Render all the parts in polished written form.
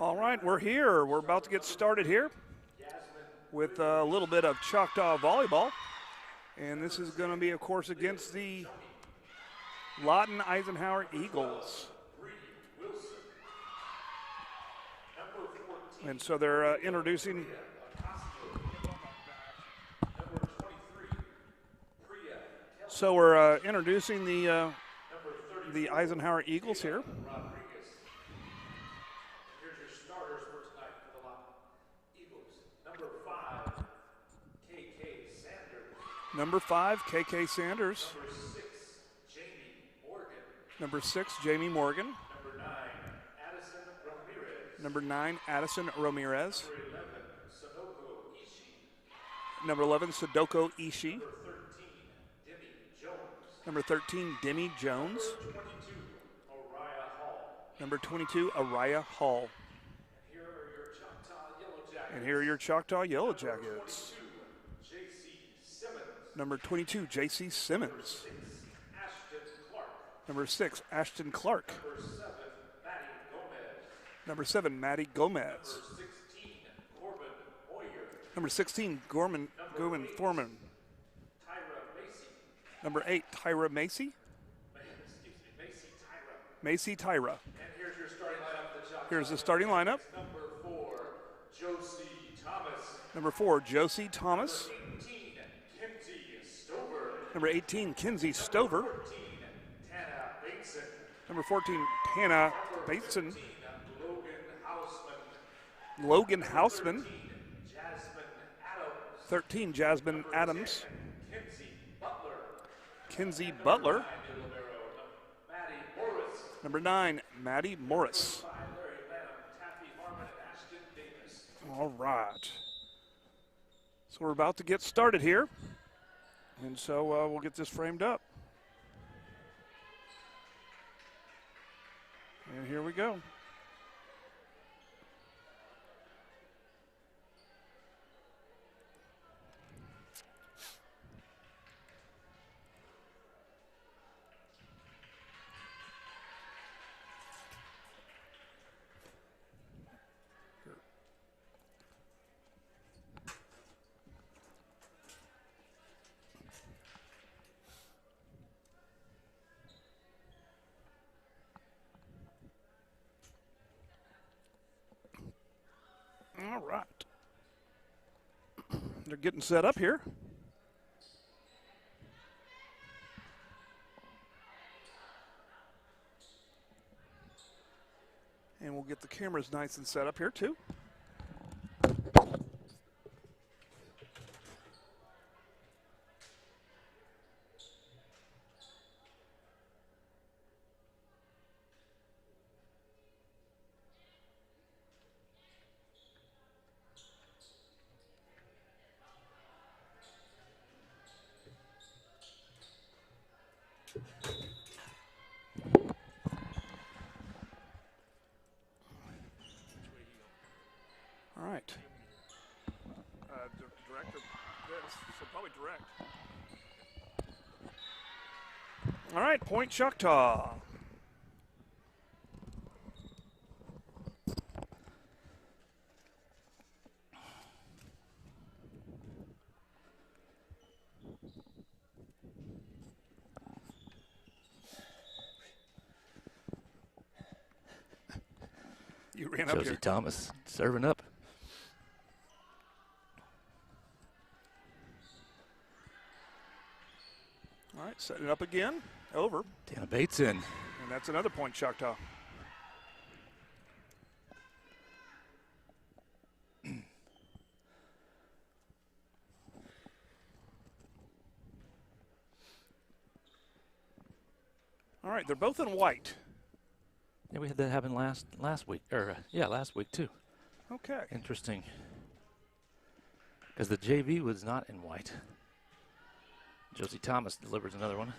All right, we're here. We're about to get started here with a little bit of Choctaw volleyball. And this is going to be, of course, against the Lawton Eisenhower Eagles. And so they're introducing the Eisenhower Eagles here. Number 5, KK Sanders. Number 6, Jamie Morgan. Number 9, Addison Ramirez. Number 11, Sadoko Ishii. Number 13, Demi Jones. Number 22, Araya Hall. And here are your Choctaw Yellow Jackets. Number 22, J.C. Simmons. Number 6, Ashton Clark. Number 7, Maddie Gomez. Number 16, Gorman Foreman. Number 8, Tyra Macy. Macy Tyra. Here's the starting lineup. Number 4, Josie Thomas. Number 18, Kenzie Stover. Number 14, Tana Bateson. Logan Hausman. 13, Jasmine Adams. Kenzie Butler. Number 9, Maddie Morris. All right. So we're about to get started here. And so we'll get this framed up. And here we go. All right. They're getting set up here. And we'll get the cameras nice and set up here too. All right. Director, so probably direct. All right, point Choctaw. You ran up here. Josie Thomas serving up. All right, setting up again. Over. Tana Bateson. And that's another point Choctaw. All right, they're both in white. Yeah, we had that happen last week, or last week too. Okay. Interesting. Because the JV was not in white. Josie Thomas delivers another one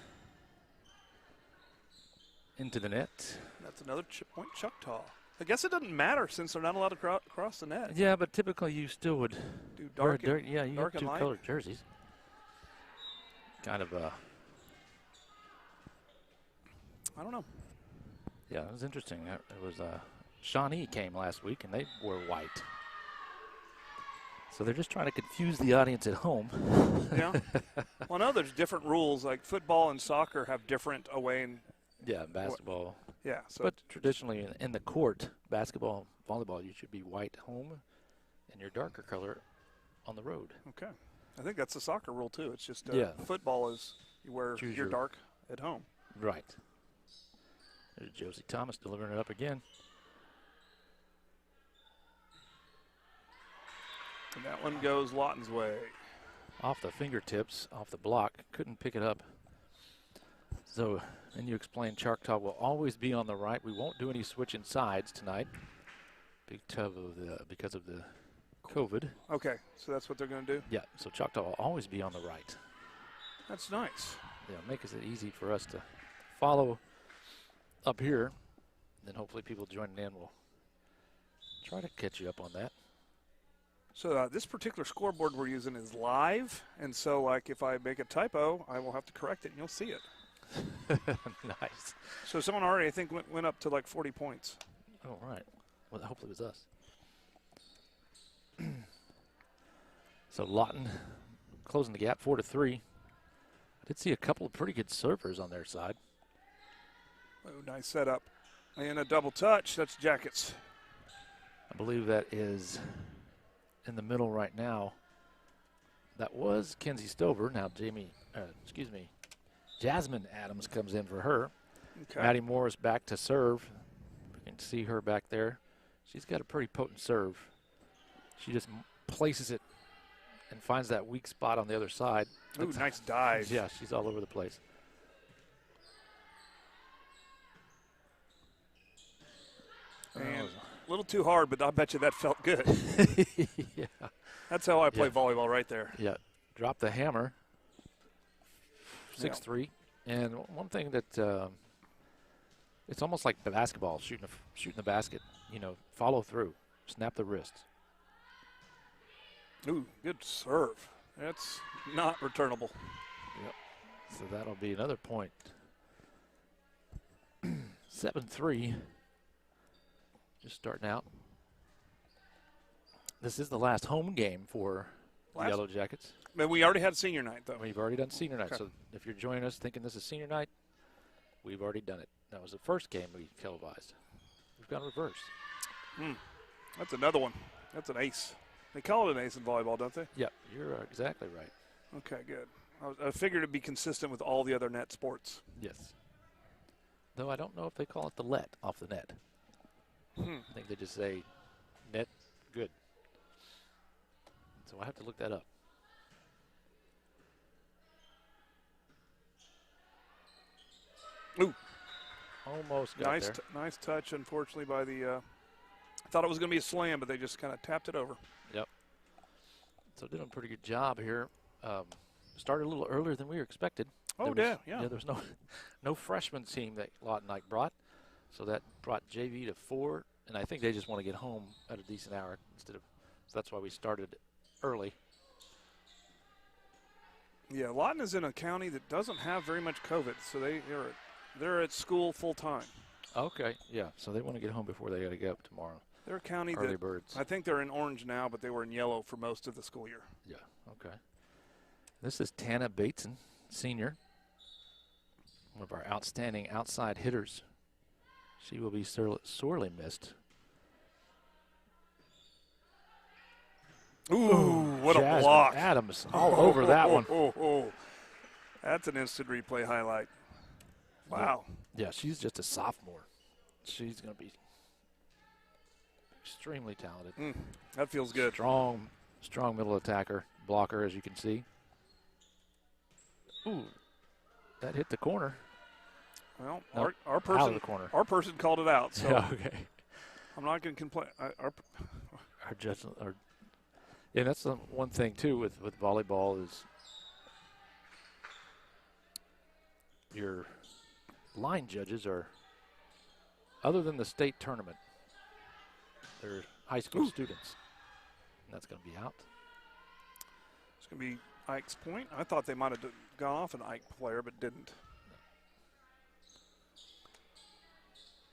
into the net. That's another point Choctaw. I guess it doesn't matter since they're not allowed to cross the net. Yeah, but typically you still would do dark. Yeah, you have two colored jerseys. Kind of I don't know. Yeah, it was interesting. It was Shawnee came last week, and they wore white. So they're just trying to confuse the audience at home. Yeah. Well, no, there's different rules. Like football and soccer have different away and Yeah, basketball. yeah. So But traditionally in the court, basketball, volleyball, you should be white home and your darker color on the road. okay. I think that's the soccer rule too. It's just Yeah. football is you wear Choose your your- dark at home. Right. There's Josie Thomas delivering it up again. And that one goes Lawton's way. Off the fingertips, off the block, couldn't pick it up. So, and you explained Choctaw will always be on the right. We won't do any switching sides tonight because of the COVID. Okay, so that's what they're going to do. Yeah, so Choctaw will always be on the right. That's nice. Yeah, makes it easy for us to follow up here. Then hopefully people joining in will try to catch you up on that. So this particular scoreboard we're using is live, and so like if I make a typo, I will have to correct it, and you'll see it. Nice. So someone already, I think, went up to like 40 points. All right. Well, hopefully it was us. So Lawton closing the gap 4-3. I did see a couple of pretty good servers on their side. Oh, nice setup. And a double touch. That's Jackets. I believe that is in the middle right now. That was Kenzie Stover. Now Jasmine Adams comes in for her. Okay. Maddie Morris back to serve. You can see her back there. She's got a pretty potent serve. She just places it and finds that weak spot on the other side. Ooh, nice dive. Yeah, she's all over the place. And a little too hard, but I bet you that felt good. Yeah. That's how I play Yeah. volleyball right there. Yeah. Drop the hammer. 6-3. And one thing that it's almost like basketball, shooting the basket. You know, follow through, snap the wrist. Ooh, good serve. That's not returnable. Yep. So that'll be another point. 7-3. Just starting out. This is the last home game for the Yellow Jackets. But we already had senior night, though. We've already done senior night. Okay. So if you're joining us thinking this is senior night, we've already done it. That was the first game we televised. We've gone reverse. That's another one. That's an ace. They call it an ace in volleyball, don't they? Yep, you're exactly right. Okay, good. I figured it'd be consistent with all the other net sports. Yes. Though I don't know if they call it the let off the net. I think they just say net good. So I have to look that up. Ooh. Almost got there. Nice touch, unfortunately, by the I thought it was going to be a slam, but they just kind of tapped it over. Yep. So did a pretty good job here. Started a little earlier than we were expected. Oh, Yeah, yeah. there was no freshman team that Lawton Ike brought. So that brought JV to 4, and I think they just want to get home at a decent hour so that's why we started early. Yeah, Lawton is in a county that doesn't have very much COVID, so they're at school full time. Okay, yeah. So they want to get home before they got to go up tomorrow. They're a county Early that birds. I think they're in orange now, but they were in yellow for most of the school year. Yeah, okay. This is Tana Bateson, senior. One of our outstanding outside hitters. She will be sorely missed. Ooh, what a Jasmine block. Adams all over that one. That's an instant replay highlight. Wow. Yeah, she's just a sophomore. She's going to be extremely talented. That feels good. Strong middle attacker, blocker, as you can see. Ooh, that hit the corner. Well, Nope, our out person of the corner. our person called it out, so Yeah, okay. I'm not going to complain. Our judge, yeah, that's the one thing too with volleyball is your line judges are, other than the state tournament, they're high school students. And that's going to be out. It's going to be Ike's point. I thought they might have gone off an Ike player, but didn't.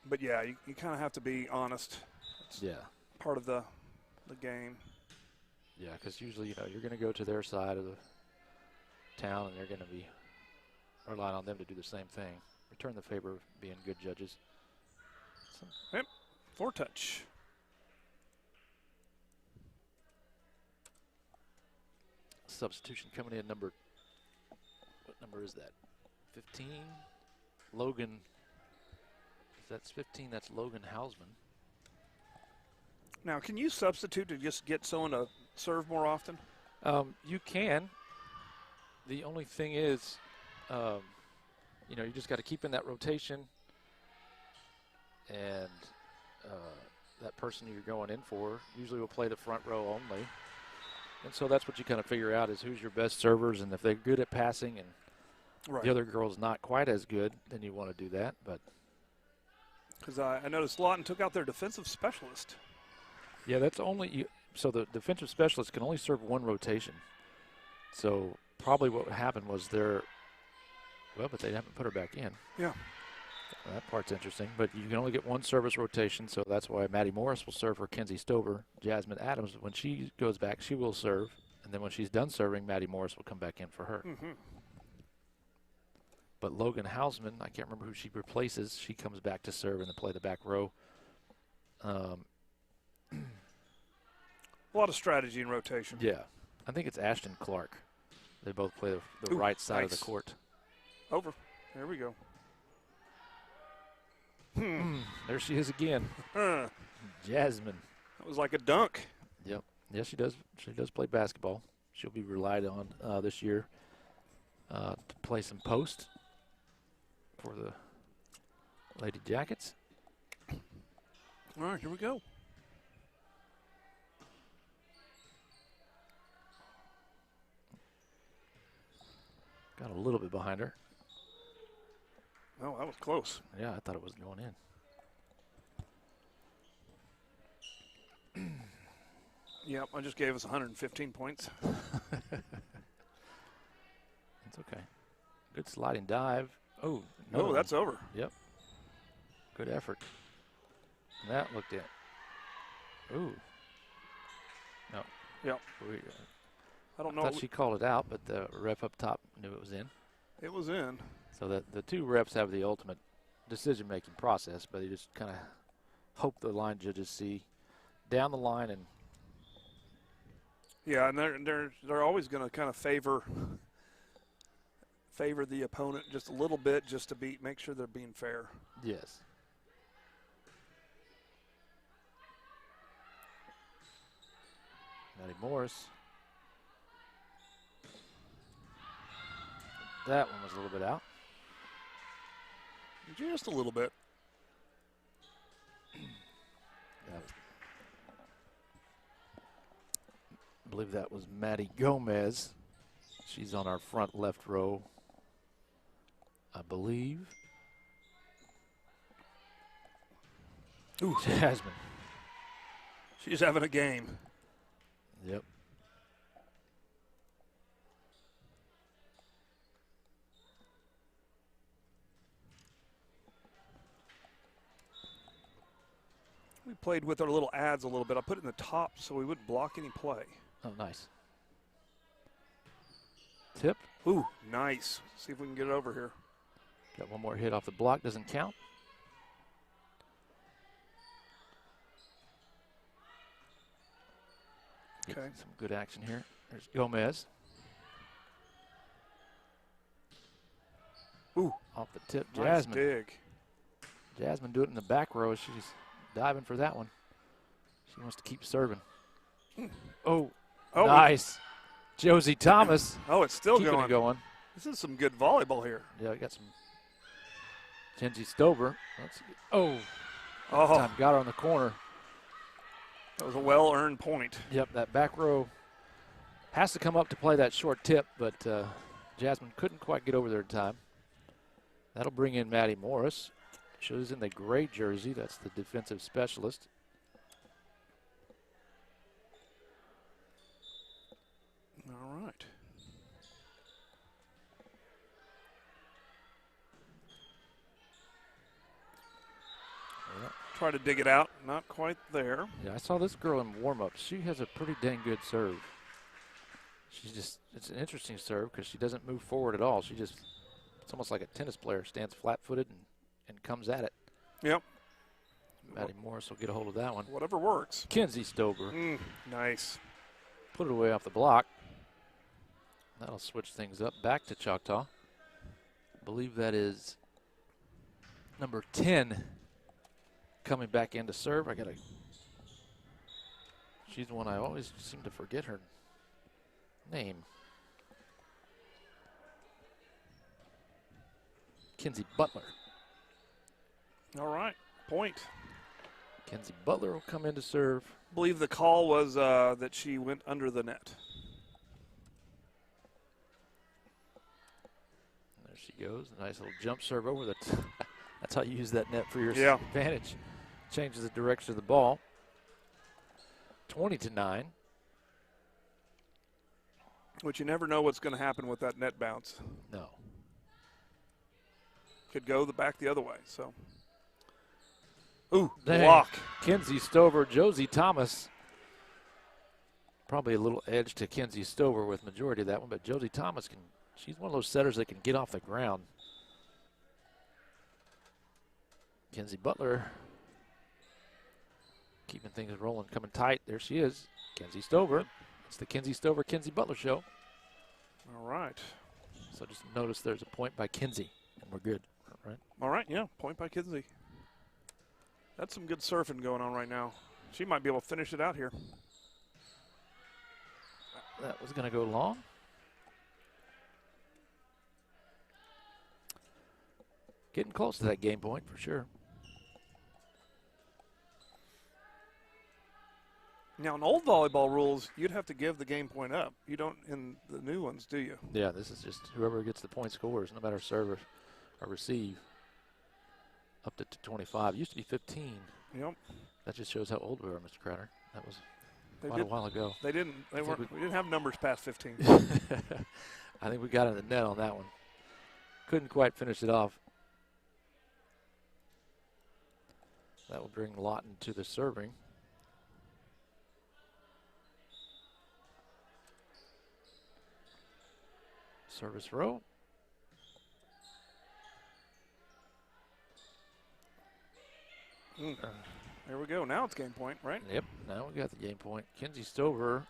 But yeah, you kind of have to be honest. It's Yeah. part of the game. Yeah, because usually, you're going to go to their side of the town, and they're going to be relying on them to do the same thing. Return the favor of being good judges. So. Yep, 4-touch. Substitution coming in what number is that? 15? Logan. If that's 15, that's Logan Hausman. Now, can you substitute to just get someone to serve more often? You can. The only thing is, you just got to keep in that rotation, and that person you're going in for usually will play the front row only. And so that's what you kind of figure out is who's your best servers, and if they're good at passing and the other girl's not quite as good, then you want to do that. But because I noticed Lawton took out their defensive specialist. Yeah, that's only so the defensive specialist can only serve one rotation. So probably what happened was but they haven't put her back in. Yeah. That part's interesting, but you can only get one service rotation, so that's why Maddie Morris will serve for Kenzie Stover. Jasmine Adams, when she goes back, she will serve, and then when she's done serving, Maddie Morris will come back in for her. Mm-hmm. But Logan Hausman, I can't remember who she replaces. She comes back to serve and to play the back row. A lot of strategy and rotation. Yeah. I think it's Ashton Clark. They both play the right side of the court. Over. There we go. There she is again. Jasmine. That was like a dunk. Yep. Yes, she does. She does play basketball. She'll be relied on this year to play some post for the Lady Jackets. All right, here we go. Got a little bit behind her. Oh, that was close. Yeah, I thought it was going in. Yep, I just gave us 115 points. It's okay. Good sliding dive. Oh, no, that's over. Yep. Good effort. And that looked in. Ooh. No. Yep. I don't know. I thought she called it out, but the ref up top knew it was in. It was in. So the two refs have the ultimate decision-making process, but they just kind of hope the line judges see down the line and. Yeah, and they're always going to kind of favor the opponent just a little bit, just to make sure they're being fair. Yes. Maddie Morris. That one was a little bit out. Just a little bit. I believe that was Maddie Gomez. She's on our front left row, I believe. Ooh. Jasmine. She's having a game. Yep. We played with our little ads a little bit. I put it in the top so we wouldn't block any play. Oh, nice. Tip. Ooh, nice. See if we can get it over here. Got one more hit off the block. Doesn't count. Okay. Some good action here. There's Gomez. Ooh. Off the tip. Nice Jasmine. dig. Jasmine do it in the back row. She's diving for that one. She wants to keep serving. Oh, nice. Josie Thomas. Oh, it's still keeping it going. This is some good volleyball here. Yeah, we got some Kenzie Stover. Time got her on the corner. That was a well-earned point. Yep, that back row has to come up to play that short tip, but Jasmine couldn't quite get over there in time. That'll bring in Maddie Morris. She's in the gray jersey. That's the defensive specialist. All right. Try to dig it out. Not quite there. Yeah, I saw this girl in warm-up. She has a pretty dang good serve. It's an interesting serve because she doesn't move forward at all. It's almost like a tennis player, stands flat-footed and comes at it. Yep. Maddie Morris will get a hold of that one. Whatever works. Kenzie Stover. Nice. Put it away off the block. That'll switch things up. Back to Choctaw. I believe that is number 10 coming back in to serve. She's the one I always seem to forget her name. Kenzie Butler. All right. Point. Kenzie Butler will come in to serve. I believe the call was that she went under the net. There she goes. A nice little jump serve over the that's how you use that net for your advantage. Changes the direction of the ball. 20-9. Which you never know what's going to happen with that net bounce. No. Could go back the other way. So. Ooh, Dang. block. Kenzie Stover, Josie Thomas. Probably a little edge to Kenzie Stover with majority of that one, but Josie Thomas she's one of those setters that can get off the ground. Kenzie Butler keeping things rolling, coming tight. There she is, Kenzie Stover. It's the Kenzie Stover, Kenzie Butler show. All right. So just notice there's a point by Kenzie, and we're good, right? All right, yeah, point by Kenzie. That's some good surfing going on right now. She might be able to finish it out here. That was going to go long. Getting close to that game point for sure. Now, in old volleyball rules, you'd have to give the game point up. You don't in the new ones, do you? Yeah, this is just whoever gets the point scores, no matter serve or receive. Up to 25. Used to be 15. Yep. That just shows how old we are, Mr. Crowder. That was quite a while ago. They didn't. We didn't have numbers past 15. I think we got in the net on that one. Couldn't quite finish it off. That will bring Lawton to the serving. Service row. There we go. Now it's game point, right? Yep. Now we got the game point. Kenzie Stover.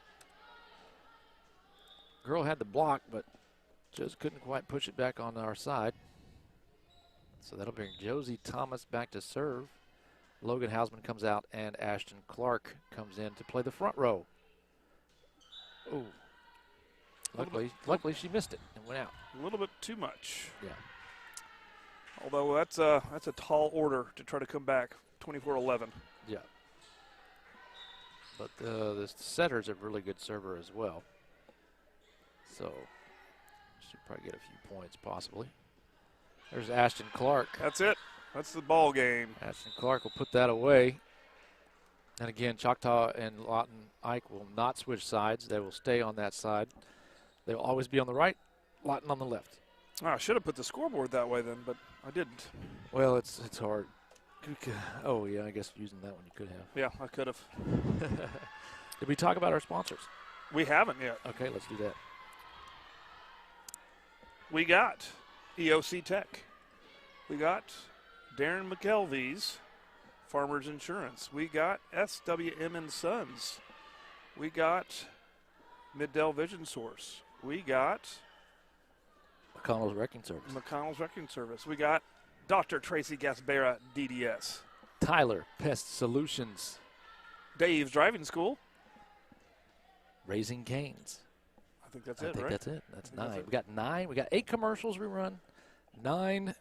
Girl had the block, but just couldn't quite push it back on our side. So that'll bring Josie Thomas back to serve. Logan Hausman comes out, and Ashton Clark comes in to play the front row. Oh. Luckily she missed it and went out. A little bit too much. Yeah. Although that's a tall order to try to come back. 24-11. Yeah. But the setter's a really good server as well. So should probably get a few points possibly. There's Ashton Clark. That's it. That's the ball game. Ashton Clark will put that away. And again, Choctaw and Lawton Ike will not switch sides. They will stay on that side. They will always be on the right, Lawton on the left. Oh, I should have put the scoreboard that way then, but I didn't. Well, it's hard. Oh, yeah, I guess using that one you could have. Yeah, I could have. Did we talk about our sponsors? We haven't yet. Okay, let's do that. We got EOC Tech. We got Darren McKelvey's Farmers Insurance. We got SWM and Sons. We got Middell Vision Source. We got McConnell's Wrecking Service. McConnell's Wrecking Service. We got Dr. Tracy Gasbera, DDS. Tyler Pest Solutions. Dave's Driving School. Raising Cane's. I think that's I it, think right? that's it. That's 9. We got 9. We got 8 commercials we run. 9.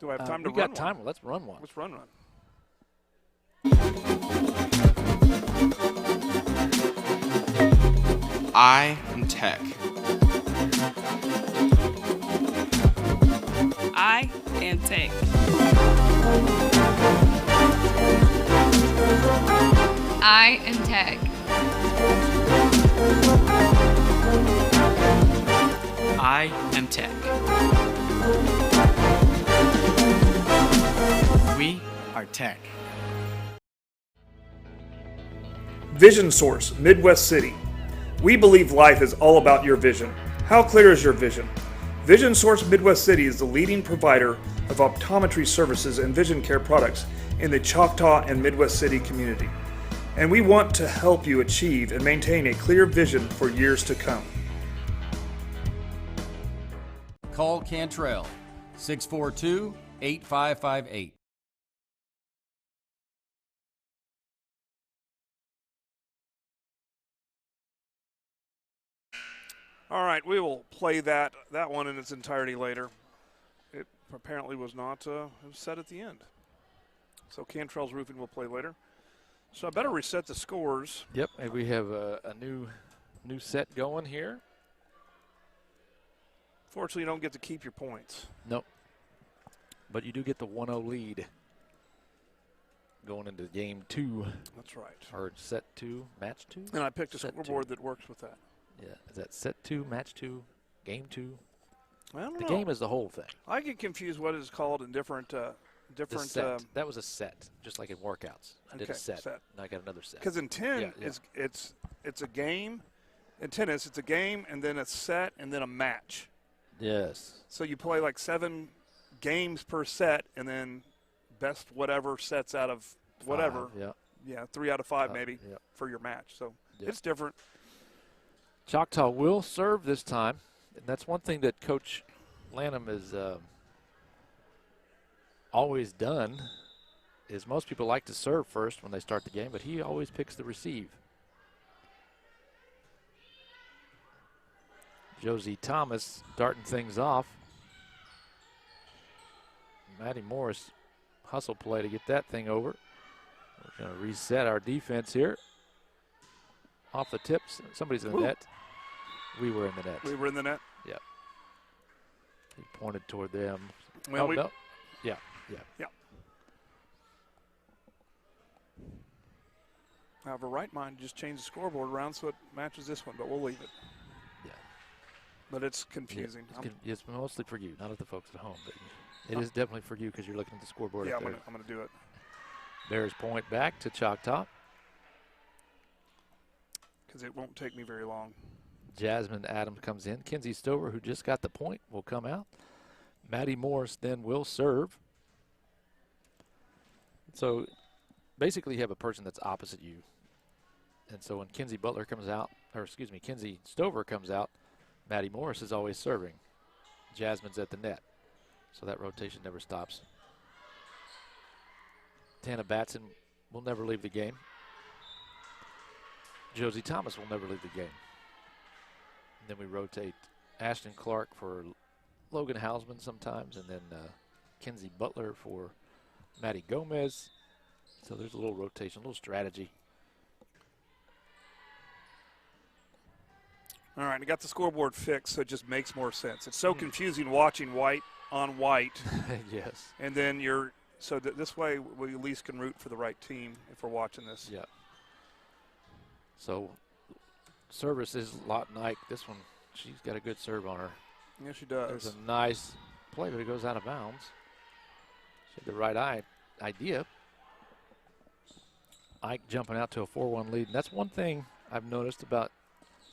Do I have time to run We got one? time. Let's run one. Let's run one. I am Tech. I am Tech. I am Tech. I am Tech. We are Tech. Vision Source, Midwest City. We believe life is all about your vision. How clear is your vision? Vision Source Midwest City is the leading provider of optometry services and vision care products in the Choctaw and Midwest City community. And we want to help you achieve and maintain a clear vision for years to come. Call Cantrell, 642-8558. All right, we will play that one in its entirety later. It apparently was not it was set at the end. So Cantrell's Roofing will play later. So I better reset the scores. Yep, and we have a new set going here. Fortunately, you don't get to keep your points. Nope. But you do get the 1-0 lead going into game 2. That's right. Or set 2, match 2? And I picked a Set scoreboard two. that works with that. Yeah, is that set 2, match 2, game 2? I don't The know. game is the whole thing. I get confused what is called in different The set. That was a set, just like in workouts. I did a Okay, set, set. and I got another set. because in 10 Yeah. it's a game. In tennis, it's a game and then a set and then a match. Yes. So you play like 7 games per set and then best whatever sets out of whatever. 5, yeah. Yeah, 3 out of 5 maybe yeah. for your match. So Yeah. it's different. Choctaw will serve this time, and that's one thing that Coach Lanham has always done is most people like to serve first when they start the game, but he always picks the receive. Josie Thomas darting things off. Maddie Morris hustle play to get that thing over. We're going to reset our defense here. Off the tips. Somebody's in the Woo. net. We were in the net. We were in the net. Yep. He pointed toward them. Well, oh, no. Yeah. I have a right mind to just change the scoreboard around so it matches this one, but we'll leave it. Yeah. But it's confusing. It's mostly for you, not at the folks at home. But it is definitely for you because you're looking at the scoreboard Yeah, up there. I'm gonna do it. Bears point back to Choctaw. Because it won't take me very long. Jasmine Adams comes in. Kenzie Stover, who just got the point, will come out. Maddie Morris then will serve. So basically you have a person that's opposite you. And so when Kenzie Butler comes out, or excuse me, Kenzie Stover comes out, Maddie Morris is always serving. Jasmine's at the net. So that rotation never stops. Tana Bateson will never leave the game. Josie Thomas will never leave the game. And then we rotate Ashton Clark for Logan Hausman sometimes, and then Kenzie Butler for Maddie Gomez. So there's a little rotation, a little strategy. All right, I got the scoreboard fixed, so it just makes more sense. It's so confusing watching white on white, Yes. and then so that this way we at least can root for the right team if we're watching this. Yeah. So service is Lawton Ike. This one, she's got a good serve on her. Yeah, she does. There's a nice play, but it goes out of bounds. She had the right idea. Ike jumping out to a 4-1 lead. And that's one thing I've noticed about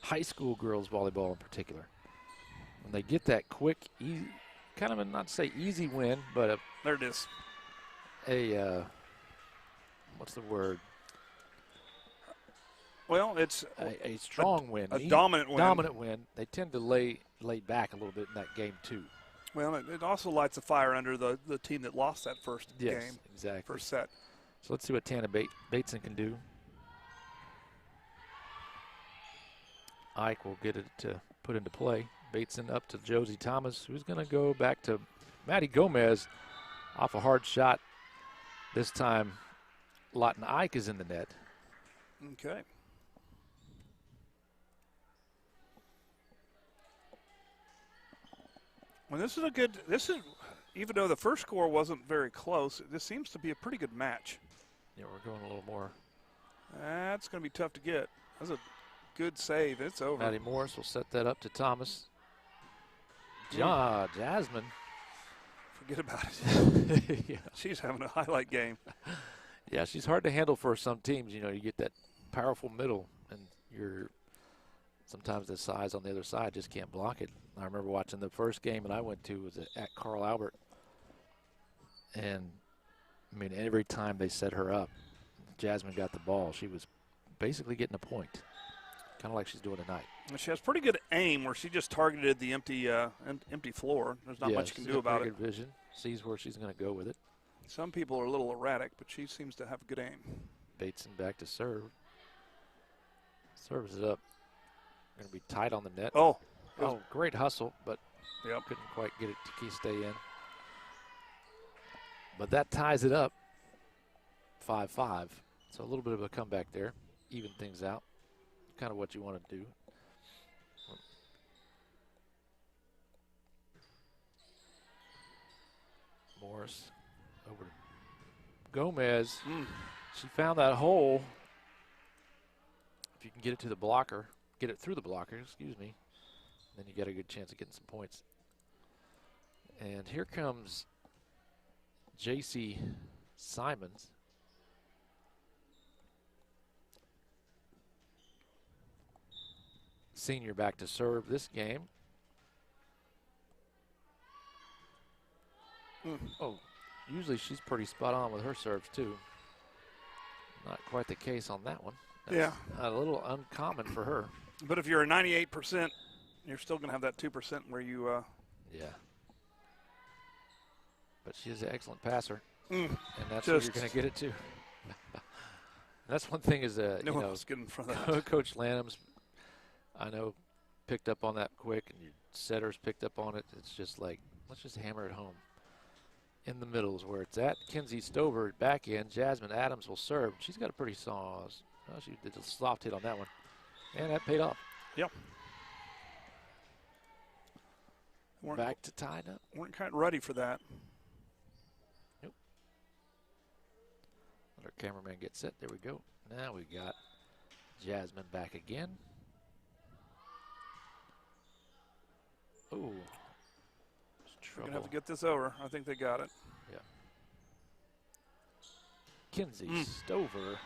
high school girls volleyball in particular. When they get that quick, easy, kind of not to say easy win, but There it is. what's the word? Well, it's A strong win. a dominant win. Dominant win. They tend to lay back a little bit in that game too. Well, it also lights a fire under the team that lost that first Yes, game, exactly. first set. So let's see what Tana Bateson can do. Ike will get it to put into play. Bateson up to Josie Thomas, who's going to go back to Maddie Gomez off a hard shot. This time, Lawton Ike is in the net. Okay. Well, this is even though the first score wasn't very close, this seems to be a pretty good match. Yeah, we're going a little more. That's going to be tough to get. That's a good save. It's over. Maddie Morris will set that up to Thomas. Jasmine. Forget about it. Yeah. She's having a highlight game. Yeah, she's hard to handle for some teams. You know, you get that powerful middle, and sometimes the size on the other side just can't block it. I remember watching the first game that I went to was at Carl Albert, and I mean every time they set her up, Jasmine got the ball, she was basically getting a point, kind of like she's doing tonight. She has pretty good aim where she just targeted the empty floor. There's not much you can do about it. Good vision, sees where she's going to go with it. Some people are a little erratic, but she seems to have good aim. Bateson back to serve. Serves it up. Going to be tight on the net. Oh, great hustle, but yep. Couldn't quite get it to stay in. But that ties it up 5-5. So a little bit of a comeback there. Even things out. Kind of what you want to do. Morris over to Gomez. She found that hole. If you can get it to the blocker, get it through the blocker, excuse me, then you got a good chance of getting some points. And here comes J.C. Simons. Senior back to serve this game. Oh, usually she's pretty spot on with her serves too. Not quite the case on that one. That's a little uncommon for her. But if you're a 98%, you're still going to have that 2% where you. Yeah. But she is an excellent passer, and that's where you're going to get it to. That's one thing is no one was good in front of that. Coach Lanham's, I know, picked up on that quick, and your setters picked up on it. It's just like, let's just hammer it home. In the middle is where it's at. Kenzie Stover back in. Jasmine Adams will serve. She's got a pretty sauce. Oh, she did a soft hit on that one. And that paid off. Yep. Back to tied up. Weren't quite ready for that. Nope. Let our cameraman get set. There we go. Now we got Jasmine back again. Ooh. We're going to have to get this over. I think they got it. Yeah. Kenzie Stover.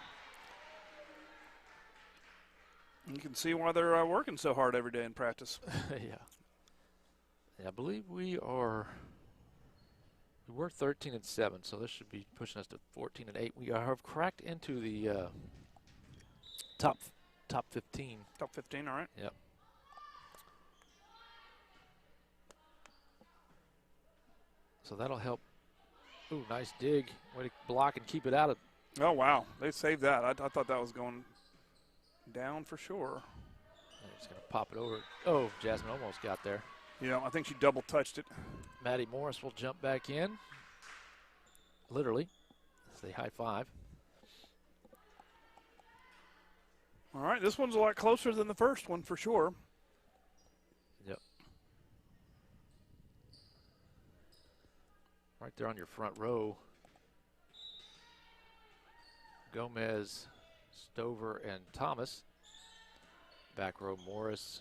You can see why they're working so hard every day in practice. Yeah. I believe we were 13-7, so this should be pushing us to 14-8. We have cracked into the top 15. Top 15, all right. Yep. So that'll help. Ooh, nice dig. Way to block and keep it out of. Oh, wow. They saved that. I thought that was going down for sure. Just going to pop it over. Oh, Jasmine almost got there. Yeah, I think she double touched it. Maddie Morris will jump back in. Literally. Say high five. All right, this one's a lot closer than the first one for sure. Yep. Right there on your front row. Gomez, Stover, and Thomas. Back row, Morris.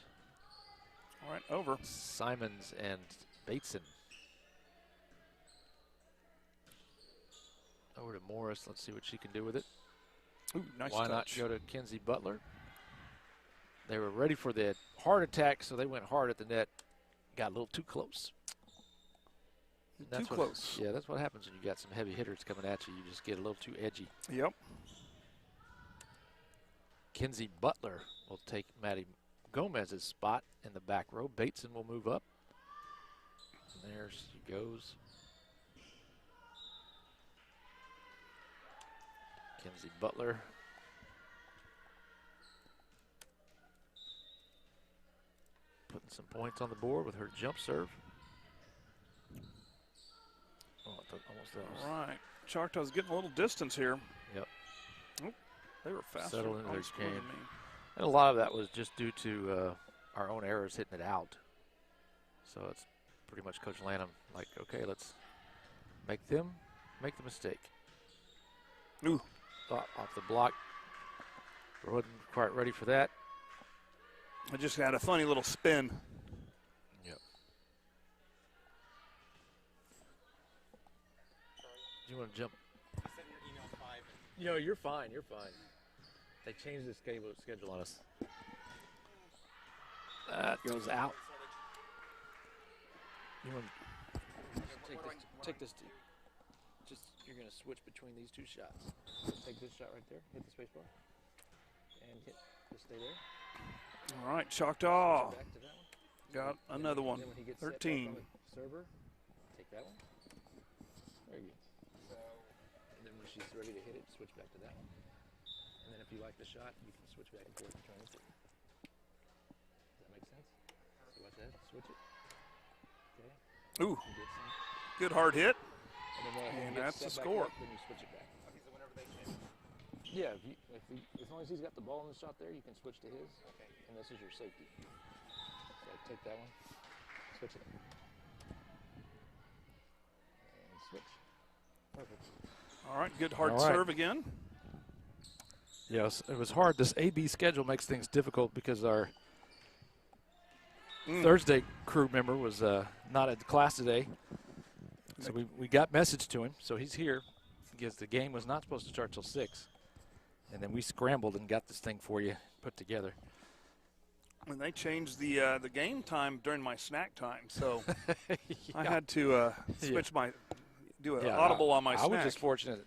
All right, over. Simons and Bateson. Over to Morris. Let's see what she can do with it. Ooh, nice Why touch. not go to Kenzie Butler? They were ready for the heart attack, so they went hard at the net. Got a little too close. Too close. Yeah, that's what happens when you got some heavy hitters coming at you. You just get a little too edgy. Yep. Kenzie Butler will take Maddie Gomez's spot in the back row. Bateson will move up. And there she goes. Kenzie Butler. Putting some points on the board with her jump serve. Oh, almost there. All right. Choctaw's getting a little distance here. Yep. Oh, they were faster. Settled into their score than game. me. And a lot of that was just due to our own errors hitting it out. So it's pretty much Coach Lanham like, okay, let's make them make the mistake. Ooh. Off the block. Wasn't quite ready for that. I just had a funny little spin. Yep. Do you want to jump? I sent your email 5. You know, you're fine. You're fine. They changed the schedule on us. That goes out. You want take this. Just you're gonna switch between these two shots. Take this shot right there. Hit the space bar. And hit. Just stay there. All right, Choctaw Back to that one. got another one. Then when he gets 13. Set back on the server, take that one. Very good. And then when she's ready to hit it, switch back to that one. And then if you like the shot, you can switch back and forth between it. Does that make sense? So watch that. Switch it. Okay. Ooh, You get some. good hard hit. And, then, And he gets that's the set back score. up, then you switch it back. Yeah, as long as he's got the ball in the shot there, you can switch to his. Okay. And this is your safety. So take that one, switch it. And switch. Perfect. All right, good hard All right. serve again. Yes, it was hard. This AB schedule makes things difficult because our Thursday crew member was not at class today. So we got message to him, so he's here because the game was not supposed to start till 6. And then we scrambled and got this thing for you put together. And they changed the game time during my snack time, so I had to switch do an audible on my snack. I was just fortunate.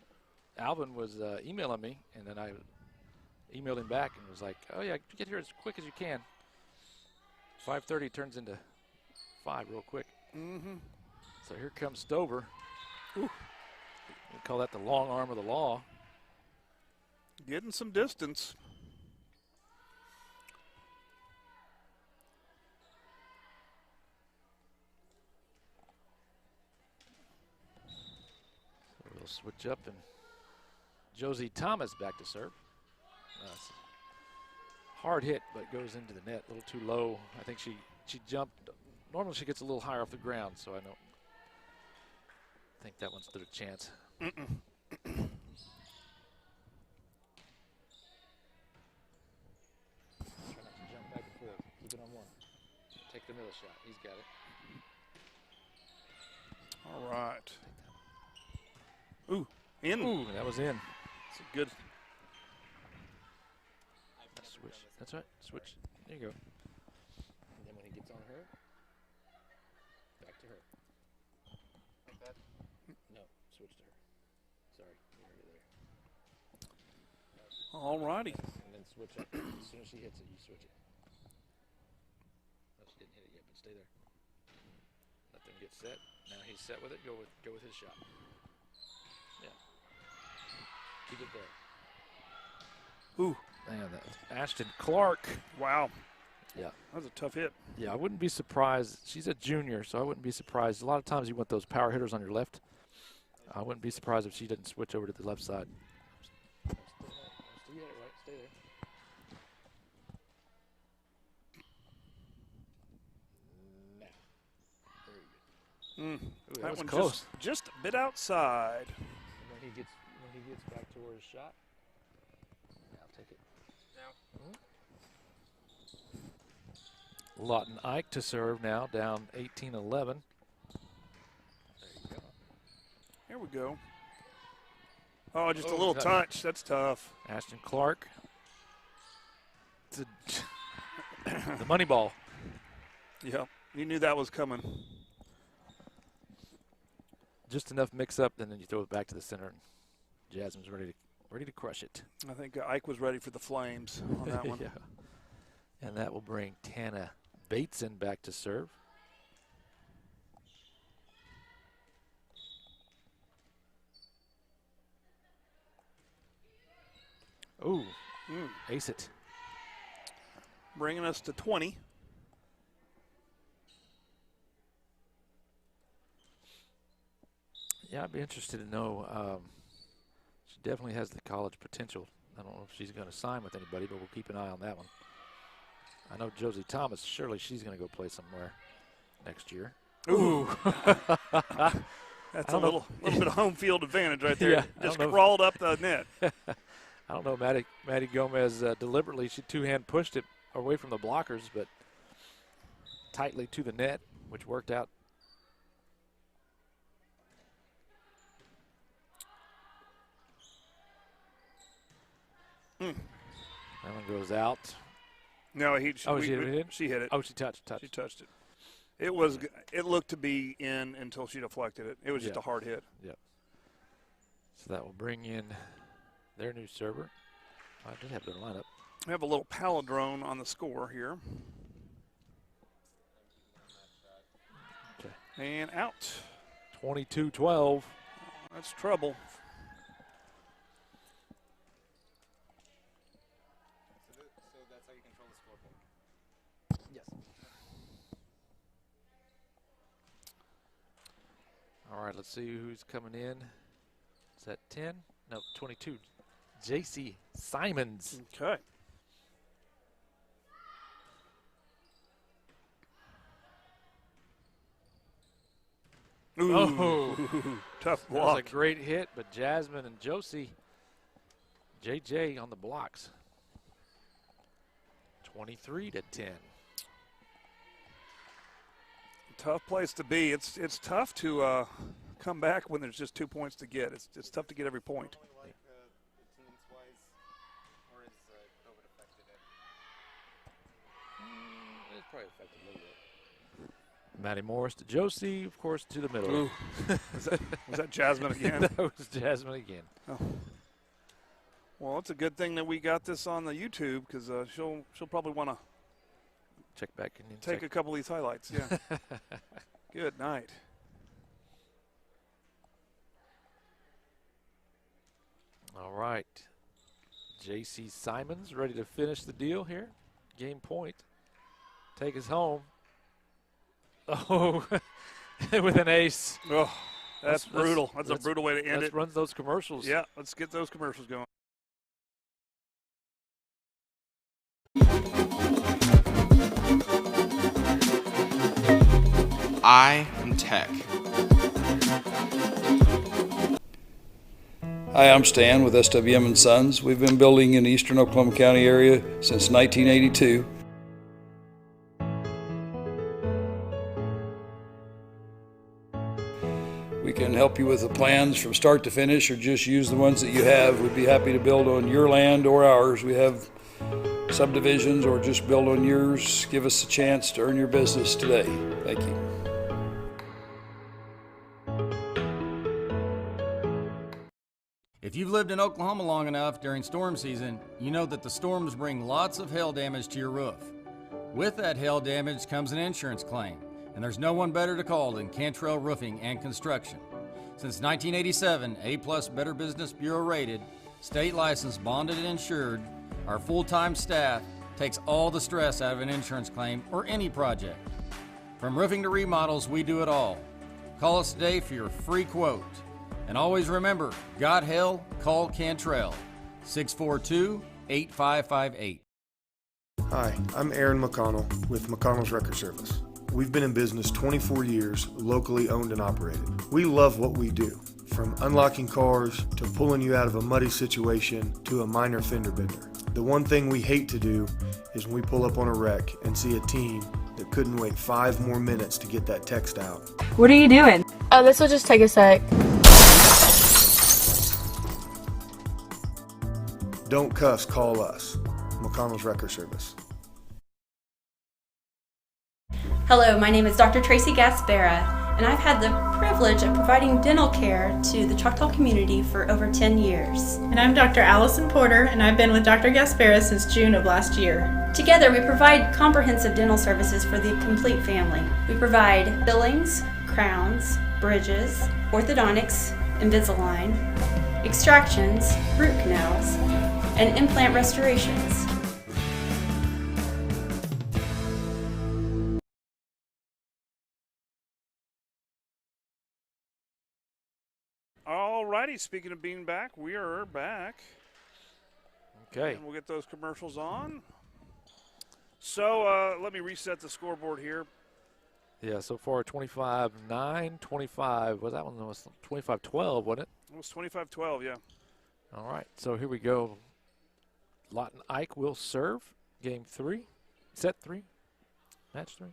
Alvin was emailing me, and then I emailed him back and was like, "Oh yeah, get here as quick as you can." 5:30 turns into 5 real quick. Mm-hmm. So here comes Stover. Ooh. We call that the long arm of the law. Getting some distance. So we'll switch up, and Josie Thomas back to serve. Hard hit, but goes into the net a little too low. I think she jumped. Normally she gets a little higher off the ground, so I don't think that one stood a chance. Try not to jump back and forth. Keep it on one. Take the middle shot. He's got it. All right. Ooh, in. Ooh, that was in. It's a good. Switch. That's right. Switch. There you go. And then when he gets on her, back to her. Like that? No, switch to her. Sorry, you heard it there. All righty. And then switch up. As soon as she hits it, you switch it. No, she didn't hit it yet, but stay there. Let them get set. Now he's set with it. Go with his shot. Yeah. Keep it there. Ooh. Man, that's Ashton Clark. Wow. Yeah. That was a tough hit. Yeah, I wouldn't be surprised. She's a junior, so I wouldn't be surprised. A lot of times you want those power hitters on your left. I wouldn't be surprised if she didn't switch over to the left side. Stay there. Now. Very good. Ooh, that was one close. just a bit outside. And when he gets back toward his shot, now take it. Lawton Ike to serve now, down 18-11. There you go. Here we go. Oh, just a Oh, little that- touch. That's tough. Ashton Clark. The money ball. Yep. You knew that was coming. Just enough mix up, and then you throw it back to the center. And Jasmine's ready to crush it. I think Ike was ready for the Flames on that one. Yeah. And that will bring Tana Bateson back to serve. Ooh, ace it. Bringing us to 20. Yeah, I'd be interested to know. She definitely has the college potential. I don't know if she's going to sign with anybody, but we'll keep an eye on that one. I know Josie Thomas, surely she's going to go play somewhere next year. Ooh. That's a little bit of home field advantage right there. Yeah, Just crawled up the net. I don't know, Maddie Gomez deliberately, she two-hand pushed it away from the blockers, but tightly to the net, which worked out. That one goes out. No, she hit it? She hit it. Oh, she touched. She touched it. It looked to be in until she deflected it. It was just a hard hit. Yep. So that will bring in their new server. I did have their lineup. We have a little palindrome on the score here. Okay. And out. 22-12. That's trouble. So that's how you control the scoreboard. Yes. All right, let's see who's coming in. Is that 10? No, 22. J.C. Simons. Okay. Ooh. Oh. Tough That was block. a great hit, but Jasmine and Josie, JJ on the blocks. 23-10. Tough place to be. It's tough to come back when there's just 2 points to get. It's tough to get every point. Like attendance-wise, or is COVID affected it? It's probably affected a little bit. Matty Morris to Josie, of course, to the middle. Ooh. Was that Jasmine again? That was Jasmine again. Oh. Well, it's a good thing that we got this on the YouTube because she'll probably want to Check back and take a couple of these highlights. Yeah. Good night. All right. J.C. Simons ready to finish the deal here. Game point. Take us home. Oh, with an ace. Oh, that's brutal. That's a brutal way to end Let's it. run those commercials. Yeah, let's get those commercials going. I am Tech. Hi, I'm Stan with SWM & Sons. We've been building in the eastern Oklahoma County area since 1982. We can help you with the plans from start to finish or just use the ones that you have. We'd be happy to build on your land or ours. We have subdivisions or just build on yours. Give us a chance to earn your business today. Thank you. If you've lived in Oklahoma long enough during storm season, you know that the storms bring lots of hail damage to your roof. With that hail damage comes an insurance claim, and there's no one better to call than Cantrell Roofing and Construction. Since 1987, A+ Better Business Bureau rated, state licensed, bonded, and insured, our full-time staff takes all the stress out of an insurance claim or any project. From roofing to remodels, we do it all. Call us today for your free quote. And always remember, got hell, call Cantrell, 642-8558. Hi, I'm Aaron McConnell with McConnell's Record Service. We've been in business 24 years, locally owned and operated. We love what we do, from unlocking cars to pulling you out of a muddy situation to a minor fender bender. The one thing we hate to do is when we pull up on a wreck and see a team that couldn't wait 5 more minutes to get that text out. What are you doing? Oh, this will just take a sec. Don't cuss, call us. McConnell's Record Service. Hello, my name is Dr. Tracy Gaspera, and I've had the privilege of providing dental care to the Choctaw community for over 10 years. And I'm Dr. Allison Porter, and I've been with Dr. Gaspera since June of last year. Together, we provide comprehensive dental services for the complete family. We provide fillings, crowns, bridges, orthodontics, Invisalign, extractions, root canals, and implant restorations. All righty, speaking of being back, we are back. Okay. And we'll get those commercials on. So let me reset the scoreboard here. Yeah, so far 25-9, 25. Well, that one was 25-12, wasn't it? It was 25-12, yeah. All right, so here we go. Lawton Ike will serve game 3, set 3, match 3.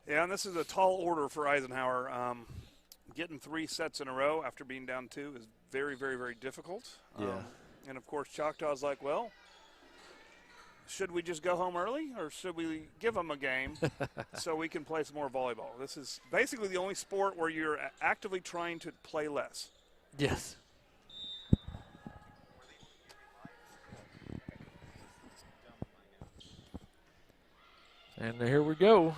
Yeah, and this is a tall order for Eisenhower. Getting 3 sets in a row after being down 2 is very, very, very difficult. Yeah. And, of course, Choctaw's like, well, should we just go home early or should we give them a game so we can play some more volleyball? This is basically the only sport where you're actively trying to play less. Yes. And here we go.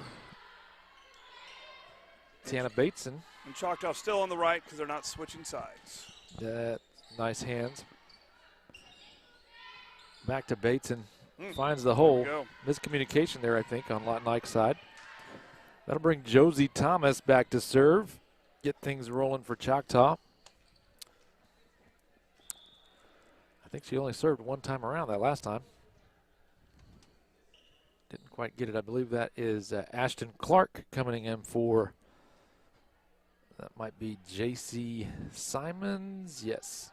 Tana Bateson. And Choctaw still on the right because they're not switching sides. Nice hands. Back to Bateson. Finds the hole. Miscommunication there, I think, on Lawton Ike's side. That'll bring Josie Thomas back to serve. Get things rolling for Choctaw. I think she only served one time around that last time. Didn't quite get it. I believe that is Ashton Clark coming in for, that might be J.C. Simons. Yes.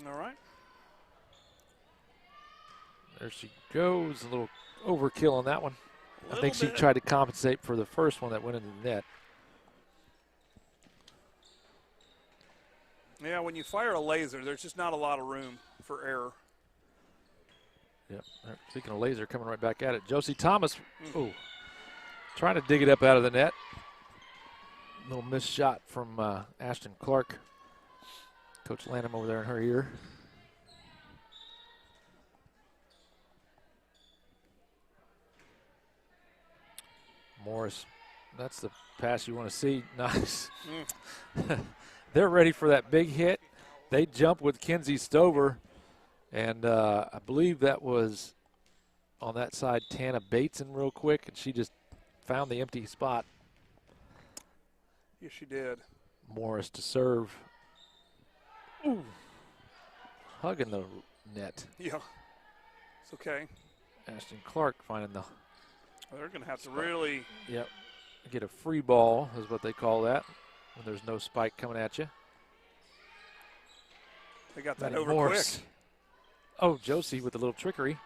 All right. There she goes. A little overkill on that one. I think she tried to compensate for the first one that went into the net. Yeah, when you fire a laser, there's just not a lot of room for error. Yep. Speaking of laser, coming right back at it. Josie Thomas, trying to dig it up out of the net. Little missed shot from Ashton Clark. Coach Lanham over there in her ear. Morris, that's the pass you want to see. Nice. They're ready for that big hit. They jump with Kenzie Stover, and I believe that was on that side Tana Bateson real quick, and she just found the empty spot. Yes, she did. Morris to serve. Ooh. Hugging the net. Yeah. It's okay. Ashton Clark finding the. They're going to have to really. Yep. Get a free ball is what they call that when there's no spike coming at you. They got that over quick. Oh, Josie with a little trickery.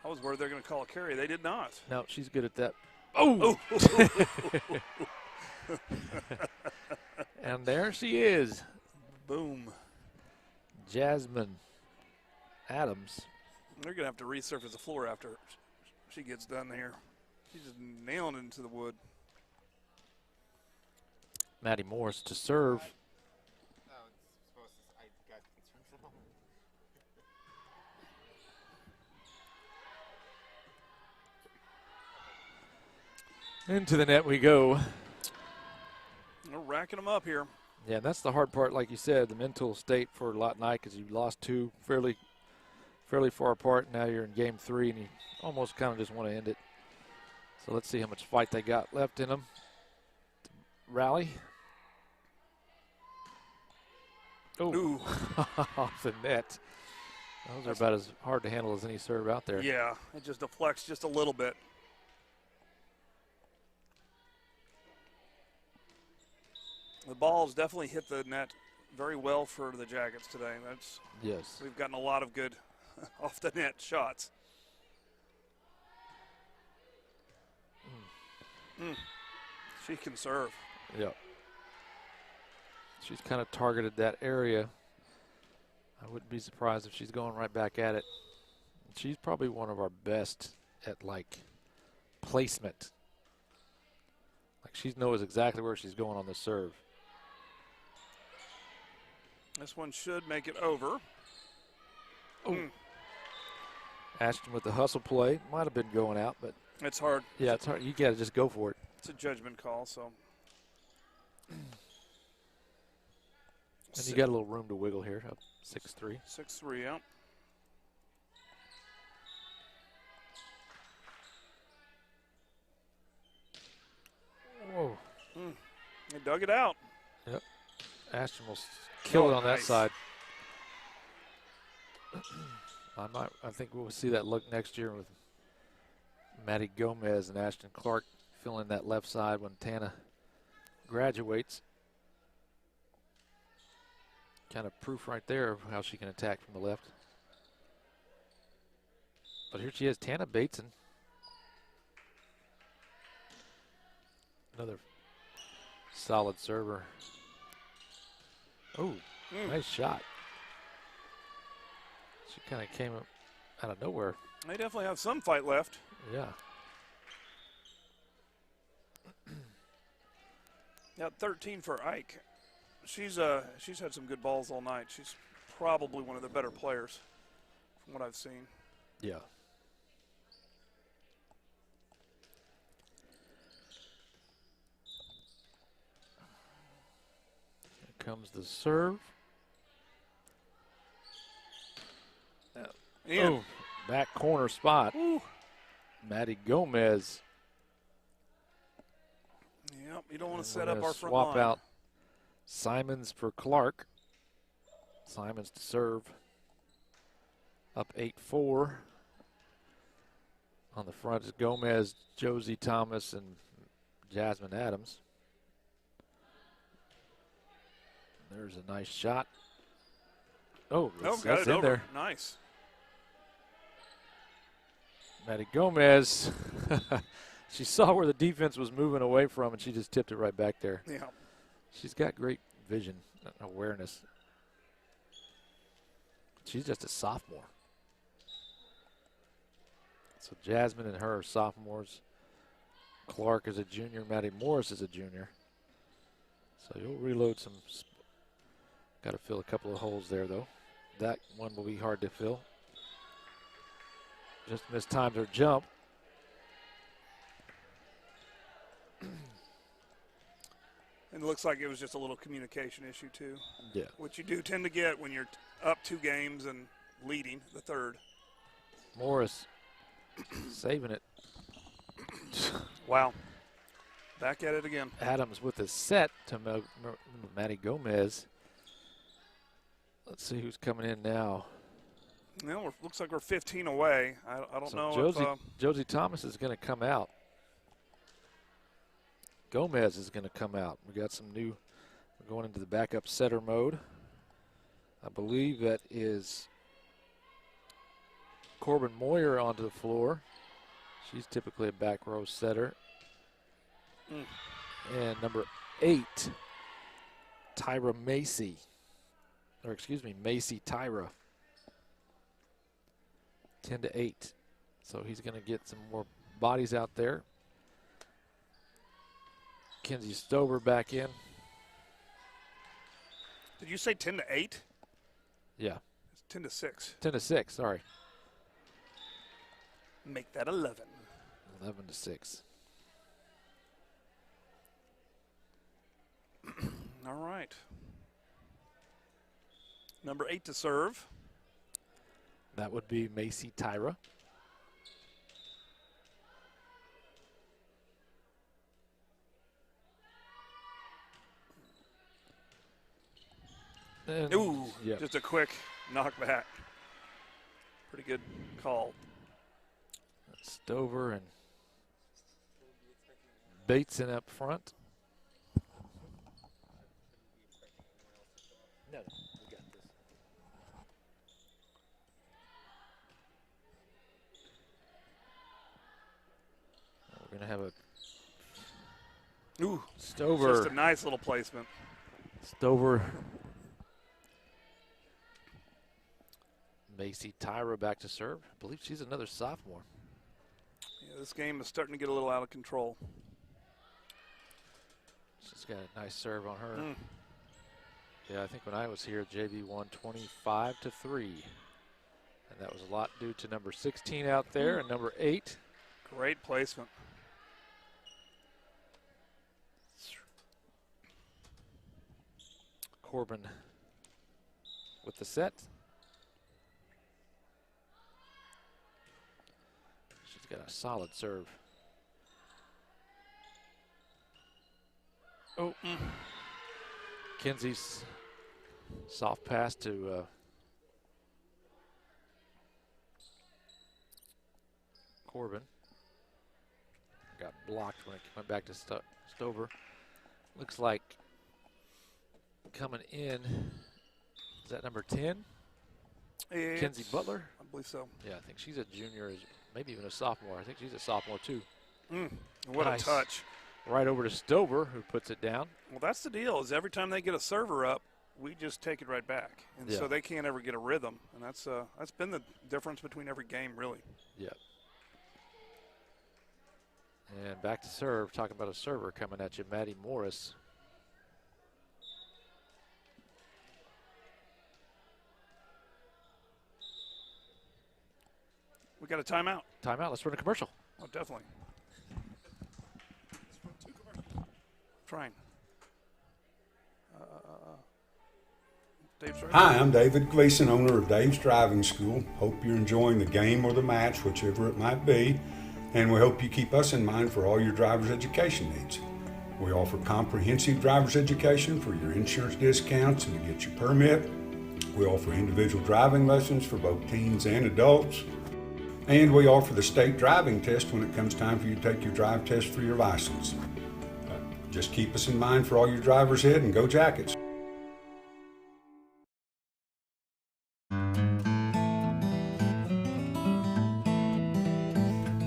I was worried they're going to call a carry. They did not. No, she's good at that. Oh! And there she is. Boom. Jasmine Adams. They're going to have to resurface the floor after she gets done here. She's just nailing it into the wood. Maddie Morris to serve. Into the net we go. They're racking them up here. Yeah, that's the hard part, like you said, the mental state for Lawton Ike is you lost two fairly far apart. Now you're in game 3, and you almost kind of just want to end it. So let's see how much fight they got left in them. Rally. Ooh. Off the net. Those are about as hard to handle as any serve out there. Yeah, it just deflects just a little bit. The balls definitely hit the net very well for the Jackets today. Yes. We've gotten a lot of good off the net shots. She can serve. Yep. She's kind of targeted that area. I wouldn't be surprised if she's going right back at it. She's probably one of our best at, like, placement. Like, she knows exactly where she's going on the serve. This one should make it over. Oh. Ashton with the hustle play. Might have been going out, but. It's hard. Yeah, it's hard. You got to just go for it. It's a judgment call, so. And you got a little room to wiggle here, up 6-3. 6-3, yeah. Whoa. They dug it out. Yep. Ashton will kill it on that side. I think we'll see that look next year with Maddie Gomez and Ashton Clark filling that left side when Tana graduates. Kind of proof right there of how she can attack from the left. But here she is, Tana Bateson. Another solid server. Oh, nice shot. She kind of came out of nowhere. They definitely have some fight left. Yeah. Yeah, 13 for Ike. She's had some good balls all night. She's probably one of the better players from what I've seen. Yeah. Here comes the serve. And Oh, back corner spot. Ooh. Maddie Gomez. Yep, you don't want And to set we're up gonna our front swap line. out Simons for Clark. Simons to serve. Up 8-4. On the front is Gomez, Josie Thomas, and Jasmine Adams. There's a nice shot. Oh, Got that's it in over. there. Nice. Maddie Gomez, she saw where the defense was moving away from, and she just tipped it right back there. Yeah. She's got great vision and awareness. She's just a sophomore. So Jasmine and her are sophomores. Clark is a junior. Maddie Morris is a junior. So you'll reload some. Got to fill a couple of holes there, though. That one will be hard to fill. Just mistimed her jump. And it looks like it was just a little communication issue, too. Yeah. Which you do tend to get when you're up 2 games and leading the third. Morris saving it. Wow. Back at it again. Adams with a set to Maddie Gomez. Let's see who's coming in now. Well, looks like we're 15 away. I don't know Josie, if Josie Thomas is going to come out. Gomez is going to come out. We got some new. We're going into the backup setter mode. I believe that is Corbin Moyer onto the floor. She's typically a back row setter. And number 8, Tyra Macy. Or excuse me, Macy Tyra. 10-8. So he's going to get some more bodies out there. Kenzie Stover back in. Did you say 10-8? Yeah. It's 10-6. 10-6, sorry. Make that 11. 11-6. All right. Number 8 to serve. That would be Macy Tyra. And, Ooh, yep. just a quick knockback. Pretty good call. Stover and Bateson up front. No, we got this. We're going to have a Ooh, Stover. just a nice little placement. Stover. Macy Tyra back to serve. I believe she's another sophomore. Yeah, this game is starting to get a little out of control. She's got a nice serve on her. Yeah, I think when I was here, JV won 25-3. And that was a lot due to number 16 out there and number 8. Great placement. Corbin with the set. She's got a solid serve. Oh, Kenzie's soft pass to Corbin. Got blocked when it went back to Stover. Looks like coming in, is that number 10? Kenzie Butler? I believe so. Yeah, I think she's a junior, maybe even a sophomore. I think she's a sophomore too. What Nice. a touch. Right over to Stover, who puts it down. Well, that's the deal, is every time they get a server up, we just take it right back. And Yeah. so they can't ever get a rhythm. And that's been the difference between every game, really. Yep. And back to serve, talking about a server coming at you, Maddie Morris. We got a timeout. Timeout, let's run a commercial. Oh, definitely. Trying. Dave's right. Hi, I'm David Gleason, owner of Dave's Driving School. Hope you're enjoying the game or the match, whichever it might be, and we hope you keep us in mind for all your driver's education needs. We offer comprehensive driver's education for your insurance discounts and to get your permit. We offer individual driving lessons for both teens and adults. And we offer the state driving test when it comes time for you to take your drive test for your license. Just keep us in mind for all your driver's ed and go Jackets.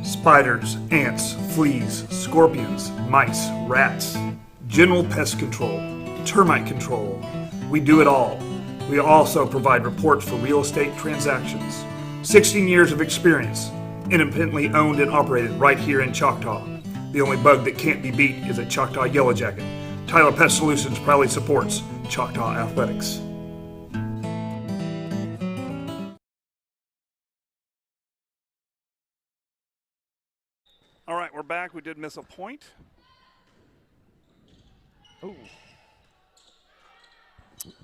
Spiders, ants, fleas, scorpions, mice, rats, general pest control, termite control. We do it all. We also provide reports for real estate transactions. 16 years of experience, independently owned and operated right here in Choctaw. The only bug that can't be beat is a Choctaw Yellow Jacket. Tyler Pest Solutions proudly supports Choctaw Athletics. All right, we're back. We did miss a point. Oh.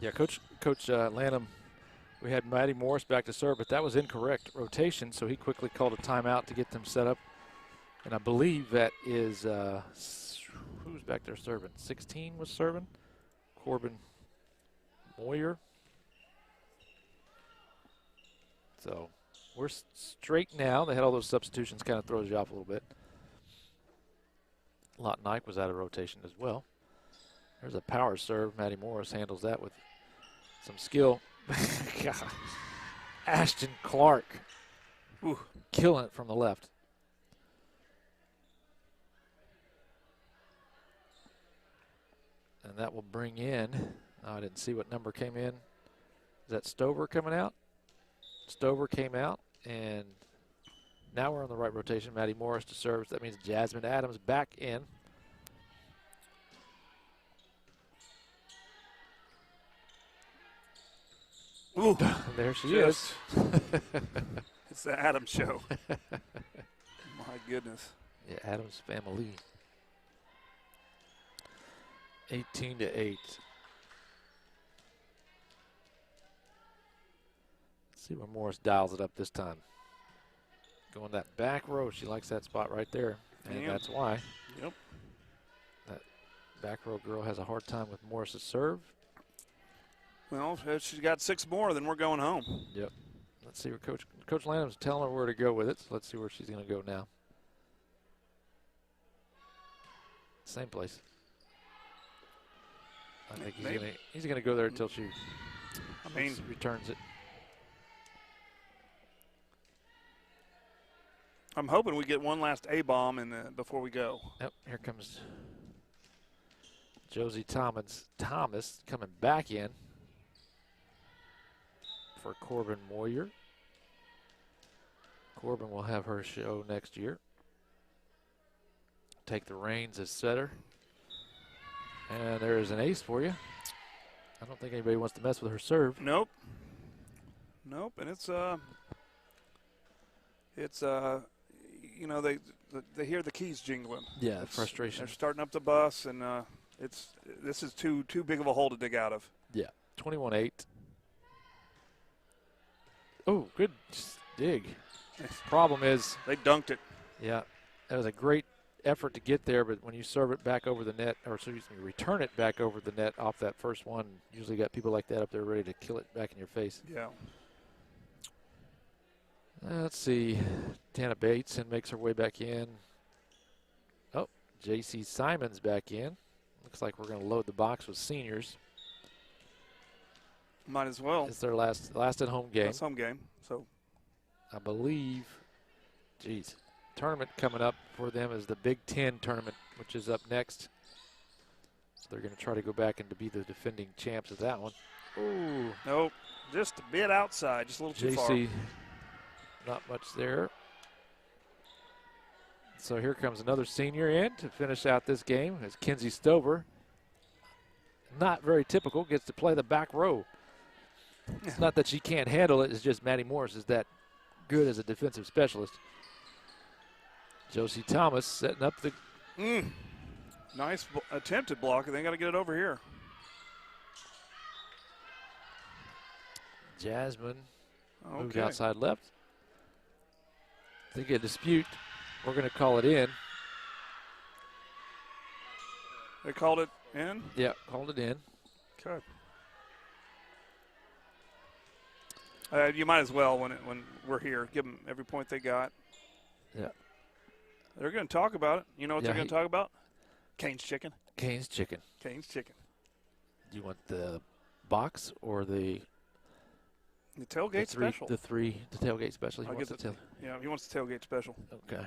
Yeah, Coach Lanham, we had Matty Morris back to serve, but that was incorrect rotation, so he quickly called a timeout to get them set up. And I believe that is, who's back there serving? 16 was serving? Corbin Moyer. So we're straight now. They had all those substitutions, kind of throws you off a little bit. Lawton Ike was out of rotation as well. There's a power serve. Matty Morris handles that with some skill. God. Ashton Clark. Ooh, killing it from the left. And that will bring in, I didn't see what number came in. Is that Stover coming out? Stover came out, and now we're on the right rotation. Matty Morris to serve. So that means Jasmine Adams back in. Ooh, there she is. It's the Adams show. My goodness. Yeah, Adams family. 18-8. Let's see where Morris dials it up this time. Going that back row. She likes that spot right there. And that's why. Yep. That back row girl has a hard time with Morris's serve. Well, if she's got 6 more, then we're going home. Yep. Let's see where Coach Lanham's telling her where to go with it. So let's see where she's going to go now. Same place. I think he's gonna go there until she returns it. I'm hoping we get one last A-bomb before we go. Yep, here comes Josie Thomas coming back in for Corbin Moyer. Corbin will have her show next year. Take the reins as setter. And there is an ace for you. I don't think anybody wants to mess with her serve. Nope. And it's you know, they hear the keys jingling. Yeah, frustration. They're starting up the bus, and this is too big of a hole to dig out of. Yeah, 21-8. Oh, good dig. Problem is they dunked it. Yeah, that was a great effort to get there, but when you serve it back over the net, or excuse me, return it back over the net off that first one, usually got people like that up there ready to kill it back in your face. Yeah. Let's see. Tana Bateson makes her way back in. Oh, J.C. Simon's back in. Looks like we're going to load the box with seniors. Might as well. It's their last at home game. Last home game. So I believe, tournament coming up for them is the Big Ten tournament, which is up next. So they're going to try to go back and to be the defending champs of that one. Ooh. Nope, just a bit outside, just a little too far. JC, not much there. So here comes another senior in to finish out this game as Kenzie Stover. Not very typical, gets to play the back row. It's not that she can't handle it, it's just Maddie Morris is that good as a defensive specialist. Josie Thomas setting up the... Nice attempted block, and they got to get it over here. Jasmine moved outside left. I think a dispute. We're going to call it in. They called it in? Yeah, called it in. Okay. You might as well when we're here. Give them every point they got. Yeah. They're going to talk about it. You know what they're going to talk about? Cane's chicken. Cane's chicken. Cane's chicken. Do you want the box or the tailgate special? The tailgate special. Yeah, he wants the tailgate special. Okay.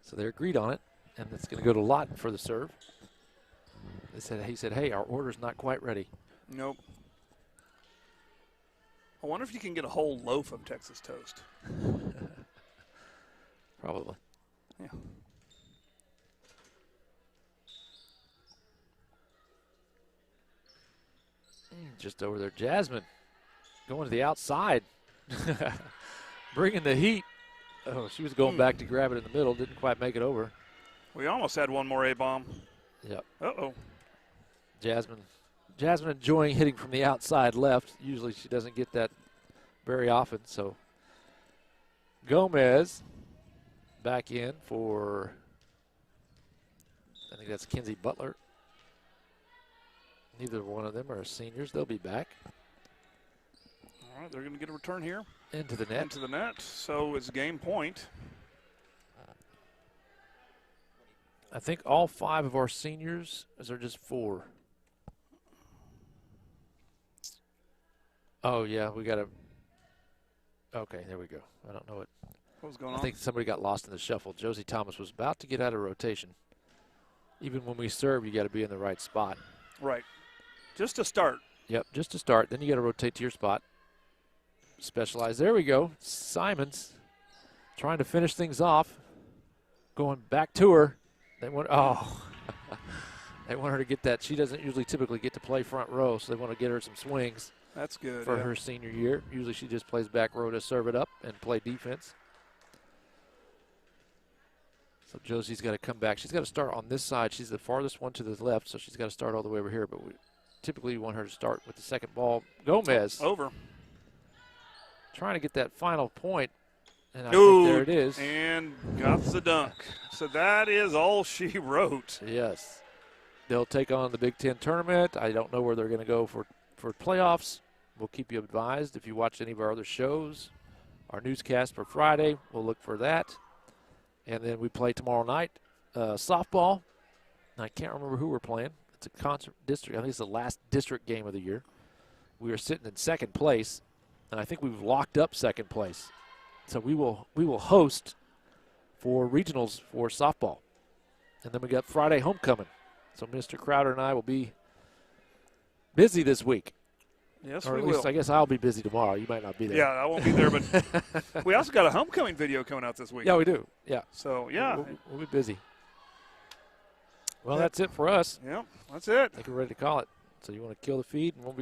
So they're agreed on it, and it's going to go to Lawton for the serve. He said, hey, our order's not quite ready. Nope. I wonder if you can get a whole loaf of Texas toast. Probably. Yeah. Just over there, Jasmine going to the outside, bringing the heat. Oh, she was going back to grab it in the middle, didn't quite make it over. We almost had one more A-bomb. Yep. Uh-oh. Jasmine enjoying hitting from the outside left. Usually she doesn't get that very often. So Gomez back in for, I think that's Kenzie Butler. Neither one of them are seniors. They'll be back. All right, they're going to get a return here. Into the net. Into the net. So it's game point. I think all 5 of our seniors, is there just 4? Oh, yeah, we got to. Okay, there we go. I don't know what was going on. I think somebody got lost in the shuffle. Josie Thomas was about to get out of rotation. Even when we serve, you got to be in the right spot. Right. Just to start. Yep, just to start. Then you got to rotate to your spot. Specialize. There we go. Simons trying to finish things off. Going back to her. They want they want her to get that. She doesn't usually typically get to play front row, so they want to get her some swings. That's good. For her senior year. Usually she just plays back row to serve it up and play defense. So Josie's got to come back. She's got to start on this side. She's the farthest one to the left, so she's got to start all the way over here. But we typically want her to start with the second ball. Gomez. Over. Trying to get that final point. And I think there it is. And got the dunk. So that is all she wrote. Yes. They'll take on the Big Ten tournament. I don't know where they're going to go for playoffs. We'll keep you advised if you watch any of our other shows. Our newscast for Friday, we'll look for that. And then we play tomorrow night softball. I can't remember who we're playing. It's a concert district. I think it's the last district game of the year. We are sitting in second place, and I think we've locked up second place. So we will host for regionals for softball. And then we got Friday homecoming. So Mr. Crowder and I will be busy this week. Yes, or we at least will. I guess I'll be busy tomorrow. You might not be there. Yeah, I won't be there, but we also got a homecoming video coming out this week. Yeah, we do. Yeah. So, yeah. We'll be busy. Well, that's it for us. Yeah, that's it. I think we're ready to call it. So you want to kill the feed, and we'll be